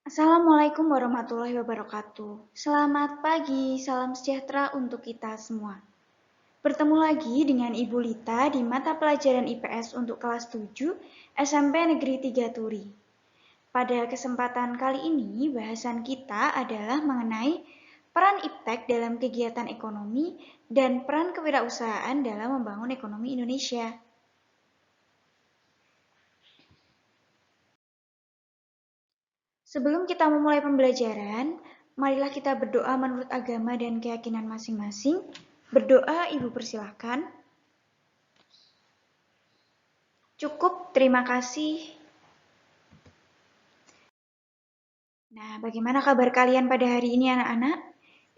Assalamualaikum warahmatullahi wabarakatuh. Selamat pagi, salam sejahtera untuk kita semua. Bertemu lagi dengan Ibu Lita di mata pelajaran IPS untuk kelas 7 SMP Negeri 3 Turi. Pada kesempatan kali ini, bahasan kita adalah mengenai peran IPTEK dalam kegiatan ekonomi dan peran kewirausahaan dalam membangun ekonomi Indonesia. Sebelum kita memulai pembelajaran, marilah kita berdoa menurut agama dan keyakinan masing-masing. Berdoa, Ibu persilakan. Cukup, terima kasih. Nah, bagaimana kabar kalian pada hari ini anak-anak?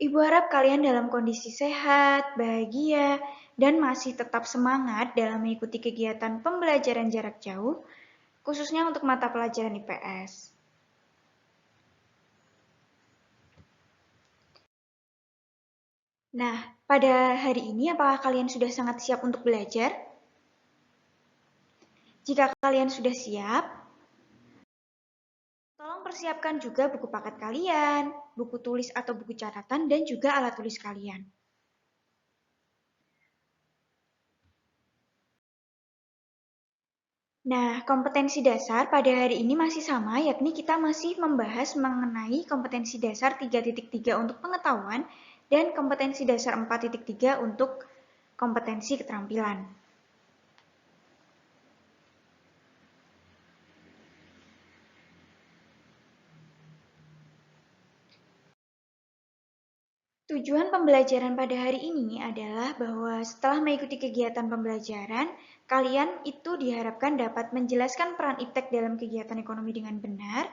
Ibu harap kalian dalam kondisi sehat, bahagia, dan masih tetap semangat dalam mengikuti kegiatan pembelajaran jarak jauh, khususnya untuk mata pelajaran IPS. Nah, pada hari ini apakah kalian sudah sangat siap untuk belajar? Jika kalian sudah siap, tolong persiapkan juga buku paket kalian, buku tulis atau buku catatan, dan juga alat tulis kalian. Nah, kompetensi dasar pada hari ini masih sama, yakni kita masih membahas mengenai kompetensi dasar 3.3 untuk pengetahuan dan kompetensi dasar 4.3 untuk kompetensi keterampilan. Tujuan pembelajaran pada hari ini adalah bahwa setelah mengikuti kegiatan pembelajaran, kalian itu diharapkan dapat menjelaskan peran IPTEK dalam kegiatan ekonomi dengan benar,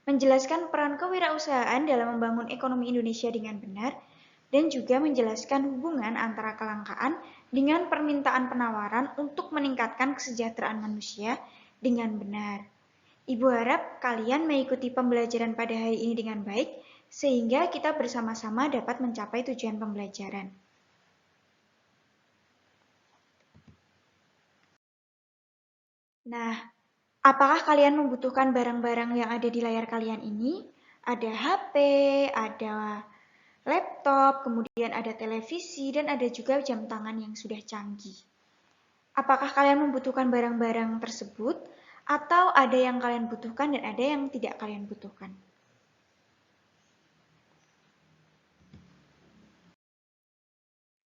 menjelaskan peran kewirausahaan dalam membangun ekonomi Indonesia dengan benar, dan juga menjelaskan hubungan antara kelangkaan dengan permintaan penawaran untuk meningkatkan kesejahteraan manusia dengan benar. Ibu harap kalian mengikuti pembelajaran pada hari ini dengan baik, sehingga kita bersama-sama dapat mencapai tujuan pembelajaran. Nah, apakah kalian membutuhkan barang-barang yang ada di layar kalian ini? Ada HP, ada laptop, kemudian ada televisi, dan ada juga jam tangan yang sudah canggih. Apakah kalian membutuhkan barang-barang tersebut, atau ada yang kalian butuhkan dan ada yang tidak kalian butuhkan?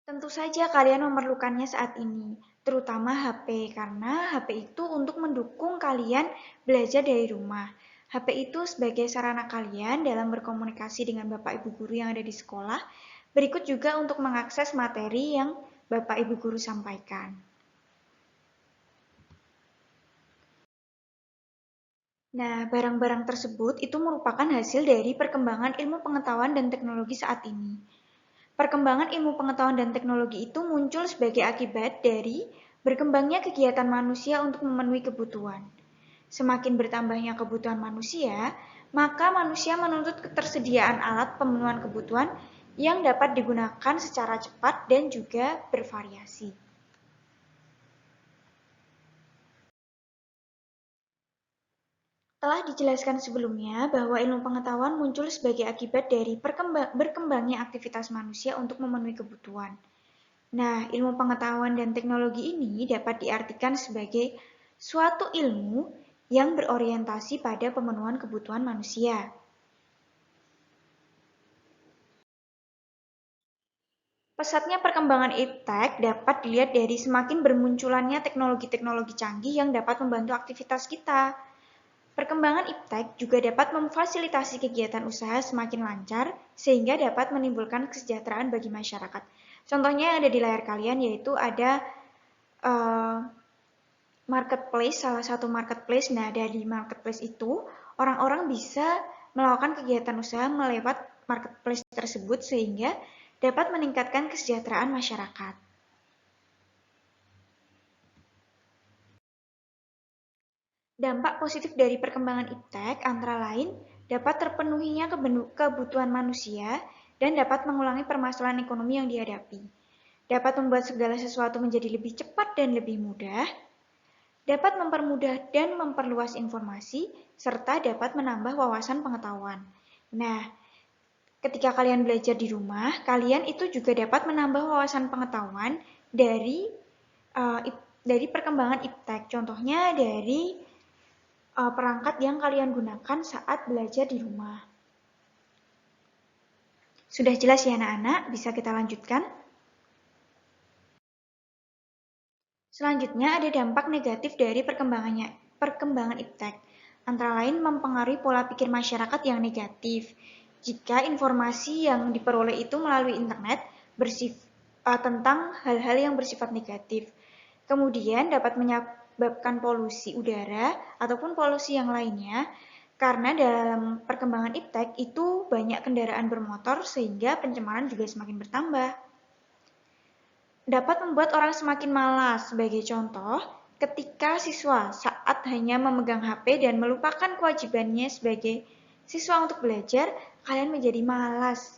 Tentu saja kalian memerlukannya saat ini, terutama HP, karena HP itu untuk mendukung kalian belajar dari rumah. HP itu sebagai sarana kalian dalam berkomunikasi dengan Bapak Ibu Guru yang ada di sekolah, berikut juga untuk mengakses materi yang Bapak Ibu Guru sampaikan. Nah, barang-barang tersebut itu merupakan hasil dari perkembangan ilmu pengetahuan dan teknologi saat ini. Perkembangan ilmu pengetahuan dan teknologi itu muncul sebagai akibat dari berkembangnya kegiatan manusia untuk memenuhi kebutuhan. Semakin bertambahnya kebutuhan manusia, maka manusia menuntut ketersediaan alat pemenuhan kebutuhan yang dapat digunakan secara cepat dan juga bervariasi. Telah dijelaskan sebelumnya bahwa ilmu pengetahuan muncul sebagai akibat dari berkembangnya aktivitas manusia untuk memenuhi kebutuhan. Nah, ilmu pengetahuan dan teknologi ini dapat diartikan sebagai suatu ilmu yang berorientasi pada pemenuhan kebutuhan manusia. Pesatnya perkembangan iptek dapat dilihat dari semakin bermunculannya teknologi-teknologi canggih yang dapat membantu aktivitas kita. Perkembangan iptek juga dapat memfasilitasi kegiatan usaha semakin lancar sehingga dapat menimbulkan kesejahteraan bagi masyarakat. Contohnya yang ada di layar kalian yaitu ada marketplace, salah satu marketplace. Nah, dari marketplace itu orang-orang bisa melakukan kegiatan usaha melewat marketplace tersebut sehingga dapat meningkatkan kesejahteraan masyarakat. Dampak positif dari perkembangan iptek antara lain dapat terpenuhinya kebutuhan manusia dan dapat mengulangi permasalahan ekonomi yang dihadapi. Dapat membuat segala sesuatu menjadi lebih cepat dan lebih mudah. dapat mempermudah dan memperluas informasi, serta dapat menambah wawasan pengetahuan. Nah, ketika kalian belajar di rumah, kalian itu juga dapat menambah wawasan pengetahuan dari perkembangan iptek. Contohnya dari perangkat yang kalian gunakan saat belajar di rumah. Sudah jelas ya anak-anak? Bisa kita lanjutkan? Selanjutnya ada dampak negatif dari perkembangan iptek. Antara lain mempengaruhi pola pikir masyarakat yang negatif. Jika informasi yang diperoleh itu melalui internet tentang hal-hal yang bersifat negatif. Kemudian dapat menyebabkan polusi udara ataupun polusi yang lainnya. Karena dalam perkembangan iptek itu banyak kendaraan bermotor sehingga pencemaran juga semakin bertambah. Dapat membuat orang semakin malas. Sebagai contoh, ketika siswa saat hanya memegang HP dan melupakan kewajibannya sebagai siswa untuk belajar, kalian menjadi malas.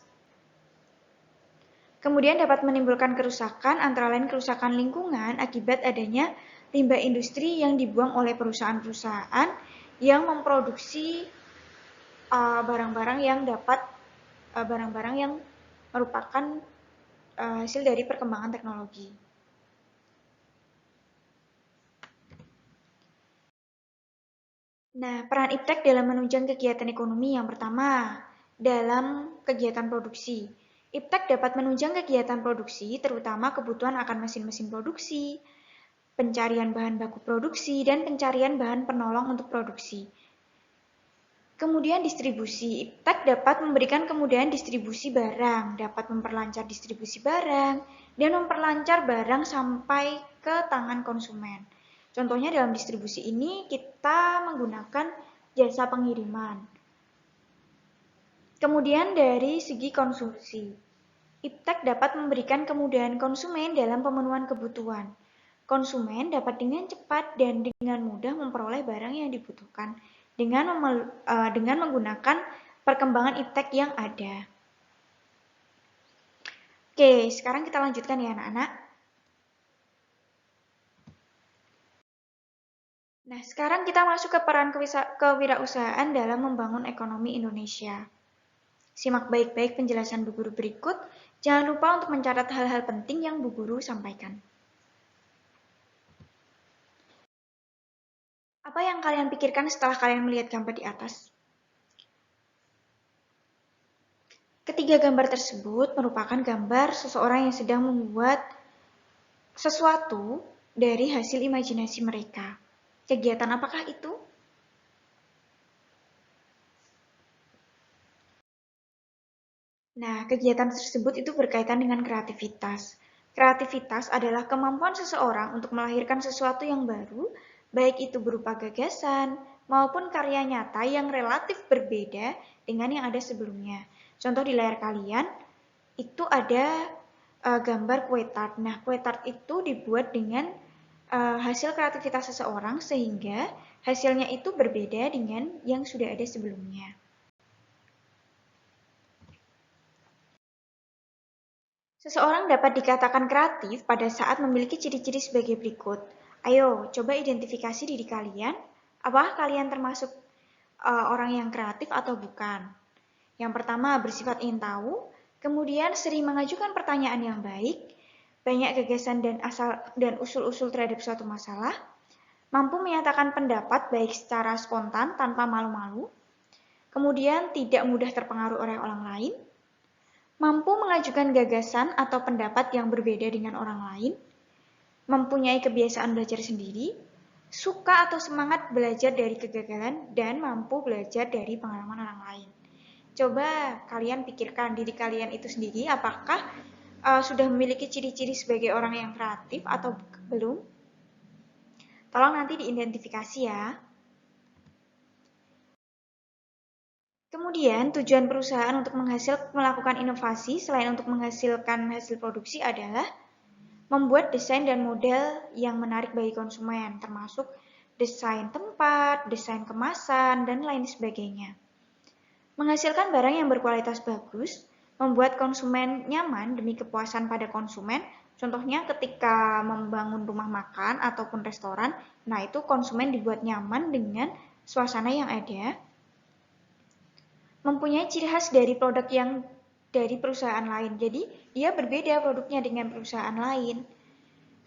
Kemudian dapat menimbulkan kerusakan, antara lain kerusakan lingkungan akibat adanya limbah industri yang dibuang oleh perusahaan-perusahaan yang memproduksi barang-barang yang merupakan hasil dari perkembangan teknologi. Nah, peran iptek dalam menunjang kegiatan ekonomi yang pertama, dalam kegiatan produksi. Iptek dapat menunjang kegiatan produksi, terutama kebutuhan akan mesin-mesin produksi, pencarian bahan baku produksi, dan pencarian bahan penolong untuk produksi. Kemudian distribusi. Iptek dapat memberikan kemudahan distribusi barang, dapat memperlancar distribusi barang, dan memperlancar barang sampai ke tangan konsumen. Contohnya dalam distribusi ini kita menggunakan jasa pengiriman. Kemudian dari segi konsumsi, iptek dapat memberikan kemudahan konsumen dalam pemenuhan kebutuhan. Konsumen dapat dengan cepat dan dengan mudah memperoleh barang yang dibutuhkan dengan menggunakan perkembangan iptek yang ada. Oke, sekarang kita lanjutkan ya anak-anak. Nah, sekarang kita masuk ke peran kewirausahaan dalam membangun ekonomi Indonesia. Simak baik-baik penjelasan Bu Guru berikut. Jangan lupa untuk mencatat hal-hal penting yang Bu Guru sampaikan. Apa yang kalian pikirkan setelah kalian melihat gambar di atas? Ketiga gambar tersebut merupakan gambar seseorang yang sedang membuat sesuatu dari hasil imajinasi mereka. Kegiatan apakah itu? Nah, kegiatan tersebut itu berkaitan dengan kreativitas. Kreativitas adalah kemampuan seseorang untuk melahirkan sesuatu yang baru, baik itu berupa gagasan maupun karya nyata yang relatif berbeda dengan yang ada sebelumnya. Contoh di layar kalian, itu ada gambar kue tart. Nah, kue tart itu dibuat dengan hasil kreativitas seseorang sehingga hasilnya itu berbeda dengan yang sudah ada sebelumnya. Seseorang dapat dikatakan kreatif pada saat memiliki ciri-ciri sebagai berikut. Ayo, coba identifikasi diri kalian. Apakah kalian termasuk orang yang kreatif atau bukan? Yang pertama, bersifat ingin tahu. Kemudian, sering mengajukan pertanyaan yang baik. Banyak gagasan dan usul-usul terhadap suatu masalah. Mampu menyatakan pendapat baik secara spontan tanpa malu-malu. Kemudian, tidak mudah terpengaruh oleh orang lain. Mampu mengajukan gagasan atau pendapat yang berbeda dengan orang lain, mempunyai kebiasaan belajar sendiri, suka atau semangat belajar dari kegagalan, dan mampu belajar dari pengalaman orang lain. Coba kalian pikirkan diri kalian itu sendiri, apakah sudah memiliki ciri-ciri sebagai orang yang kreatif atau belum? Tolong nanti diidentifikasi ya. Kemudian, tujuan perusahaan untuk melakukan inovasi selain untuk menghasilkan hasil produksi adalah membuat desain dan model yang menarik bagi konsumen, termasuk desain tempat, desain kemasan, dan lain sebagainya. Menghasilkan barang yang berkualitas bagus, membuat konsumen nyaman demi kepuasan pada konsumen, Contohnya ketika membangun rumah makan ataupun restoran, nah itu konsumen dibuat nyaman dengan suasana yang ada, mempunyai ciri khas dari produk yang dari perusahaan lain. Jadi, dia berbeda produknya dengan perusahaan lain.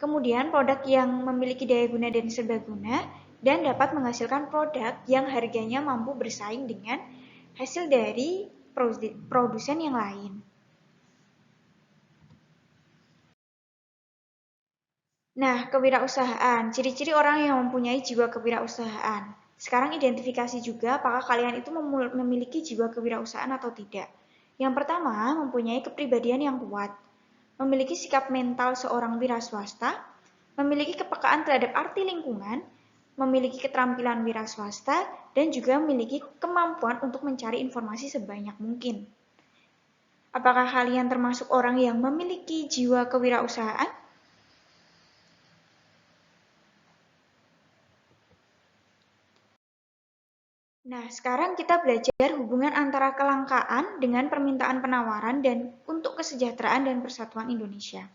Kemudian, produk yang memiliki daya guna dan serbaguna dan dapat menghasilkan produk yang harganya mampu bersaing dengan hasil dari produsen yang lain. Nah, kewirausahaan, ciri-ciri orang yang mempunyai jiwa kewirausahaan. Sekarang identifikasi juga apakah kalian itu memiliki jiwa kewirausahaan atau tidak. Yang pertama, mempunyai kepribadian yang kuat, memiliki sikap mental seorang wira swasta, memiliki kepekaan terhadap arti lingkungan, memiliki keterampilan wira swasta, dan juga memiliki kemampuan untuk mencari informasi sebanyak mungkin. Apakah kalian termasuk orang yang memiliki jiwa kewirausahaan? Nah, sekarang kita belajar hubungan antara kelangkaan dengan permintaan penawaran dan untuk kesejahteraan dan persatuan Indonesia.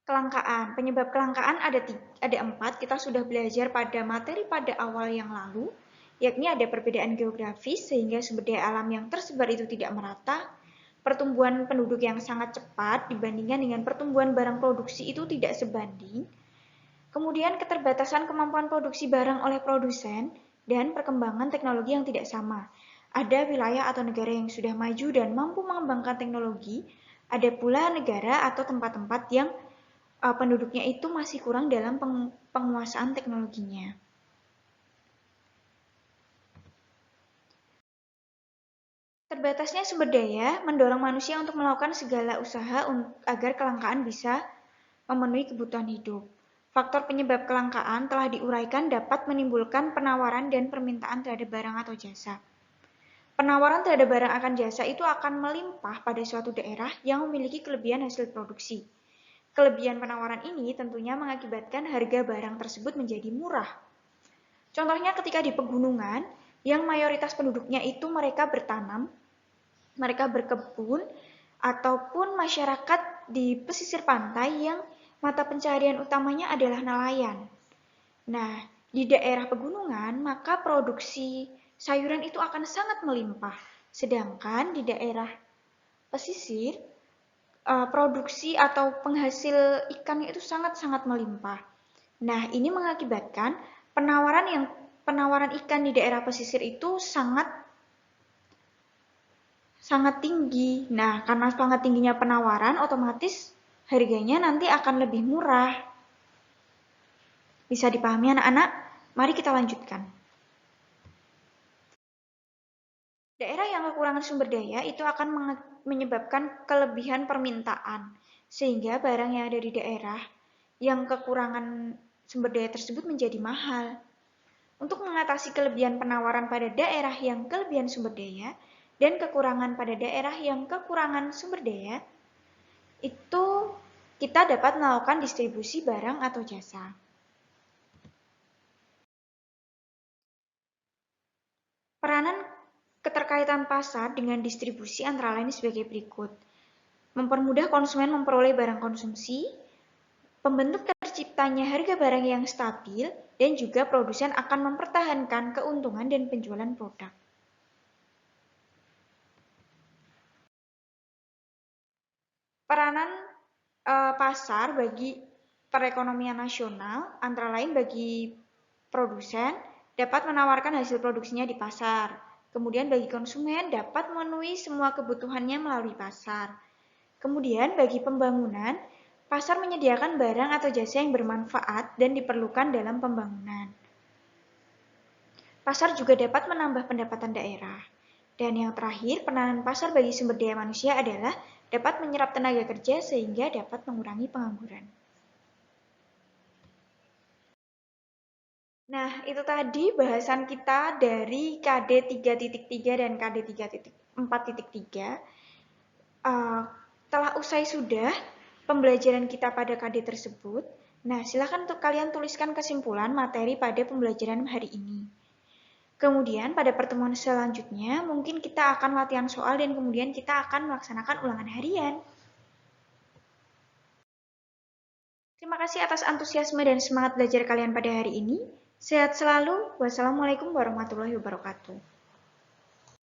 Kelangkaan, penyebab kelangkaan ada 4, kita sudah belajar pada materi pada awal yang lalu, yakni ada perbedaan geografis sehingga sumber daya alam yang tersebar itu tidak merata, pertumbuhan penduduk yang sangat cepat dibandingkan dengan pertumbuhan barang produksi itu tidak sebanding, kemudian keterbatasan kemampuan produksi barang oleh produsen, dan perkembangan teknologi yang tidak sama. Ada wilayah atau negara yang sudah maju dan mampu mengembangkan teknologi, ada pula negara atau tempat-tempat yang penduduknya itu masih kurang dalam penguasaan teknologinya. Terbatasnya sumber daya mendorong manusia untuk melakukan segala usaha agar kelangkaan bisa memenuhi kebutuhan hidup. Faktor penyebab kelangkaan telah diuraikan dapat menimbulkan penawaran dan permintaan terhadap barang atau jasa. Penawaran terhadap barang akan jasa itu akan melimpah pada suatu daerah yang memiliki kelebihan hasil produksi. Kelebihan penawaran ini tentunya mengakibatkan harga barang tersebut menjadi murah. Contohnya ketika di pegunungan, yang mayoritas penduduknya itu mereka bertanam, mereka berkebun, ataupun masyarakat di pesisir pantai yang mata pencaharian utamanya adalah nelayan. Nah, di daerah pegunungan, maka produksi sayuran itu akan sangat melimpah. Sedangkan di daerah pesisir, produksi atau penghasil ikannya itu sangat-sangat melimpah. Nah, ini mengakibatkan penawaran ikan di daerah pesisir itu sangat tinggi. Nah, karena sangat tingginya penawaran, otomatis harganya nanti akan lebih murah. Bisa dipahami anak-anak? Mari kita lanjutkan. Daerah yang kekurangan sumber daya itu akan menyebabkan kelebihan permintaan, sehingga barang yang ada di daerah yang kekurangan sumber daya tersebut menjadi mahal. Untuk mengatasi kelebihan penawaran pada daerah yang kelebihan sumber daya dan kekurangan pada daerah yang kekurangan sumber daya, itu kita dapat melakukan distribusi barang atau jasa. Peranan keterkaitan pasar dengan distribusi antara lain sebagai berikut. Mempermudah konsumen memperoleh barang konsumsi, pembentuk terciptanya harga barang yang stabil, dan juga produsen akan mempertahankan keuntungan dan penjualan produk. Peranan pasar bagi perekonomian nasional, antara lain bagi produsen, dapat menawarkan hasil produksinya di pasar. Kemudian bagi konsumen dapat memenuhi semua kebutuhannya melalui pasar. Kemudian bagi pembangunan, pasar menyediakan barang atau jasa yang bermanfaat dan diperlukan dalam pembangunan. Pasar juga dapat menambah pendapatan daerah. Dan yang terakhir, peranan pasar bagi sumber daya manusia adalah dapat menyerap tenaga kerja sehingga dapat mengurangi pengangguran. Nah, itu tadi bahasan kita dari KD 3.3 dan KD 4.3. Telah usai sudah pembelajaran kita pada KD tersebut. Nah, silakan untuk kalian tuliskan kesimpulan materi pada pembelajaran hari ini. Kemudian pada pertemuan selanjutnya mungkin kita akan latihan soal dan kemudian kita akan melaksanakan ulangan harian. Terima kasih atas antusiasme dan semangat belajar kalian pada hari ini. Sehat selalu. Wassalamualaikum warahmatullahi wabarakatuh.